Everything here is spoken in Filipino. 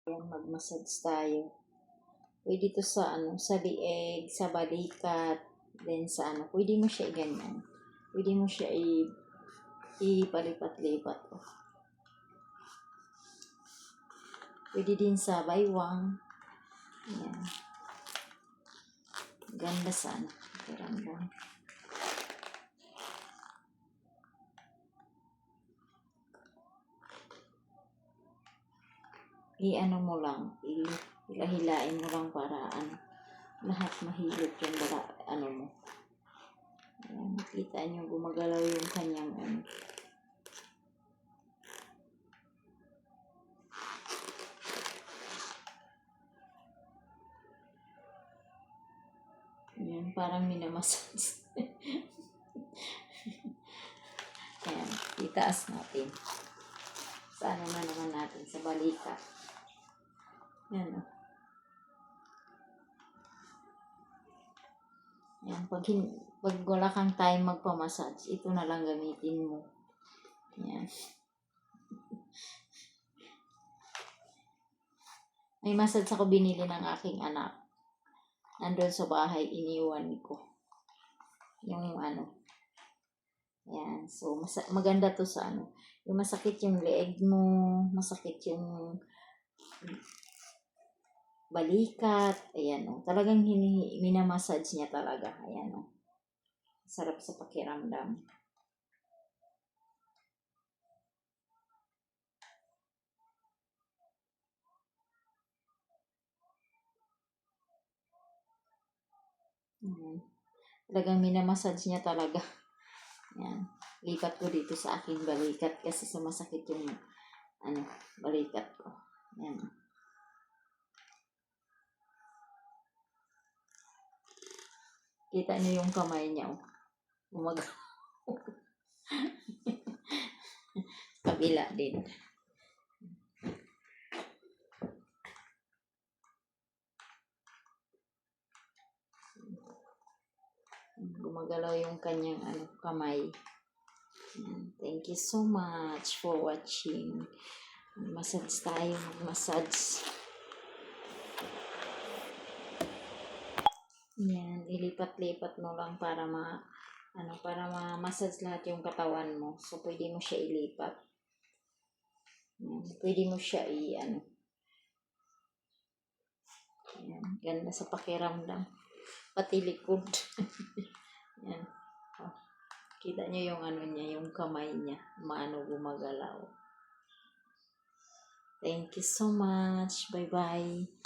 Ayan, mag-massage tayo. Pwede to sa sa lieg, sa balikat, then sa pwede mo siya i-ganyan. Pwede mo siya ipalipat-lipat. Pwede din sa baywang. Ayan. Ganda sana. Pakiramdam. I-ano mo lang, hilahilain mo lang para lahat mahilot yung mo. Ayan, nakita nyo, gumagalaw yung kanyang Ayan, parang minamassage. Ayan, itaas natin. Sa na naman natin, sa balikat. Ayan, Ayan, pag wala kang time magpamassage, ito na lang gamitin mo. Ayan. May massage ako binili ng aking anak. Nandun sa bahay, iniwan ko. Yung Ayan. So, maganda to sa yung masakit yung leeg mo, masakit yung balikat. Ayan, Talagang minamassage niya talaga. Ayan, Sarap sa pakiramdam. Talagang minamassage niya talaga. Ayan. Lipat ko dito sa aking balikat kasi sumasakit yung balikat ko. Ayan. Kita niyo yung kamay niya. Kabila din. Gumagalaw yung kanyang kamay. Thank you so much for watching. Massage tayo. Massage. Yan. Ilipat-lipat mo lang para para ma-massage lahat yung katawan mo. So, pwede mo siya ilipat. Pwede mo siya Yan. Ganda sa pakiramdam. Pati likod. Yan. Kita niyo yung niya, yung kamay niya. Gumagalaw. Thank you so much. Bye-bye.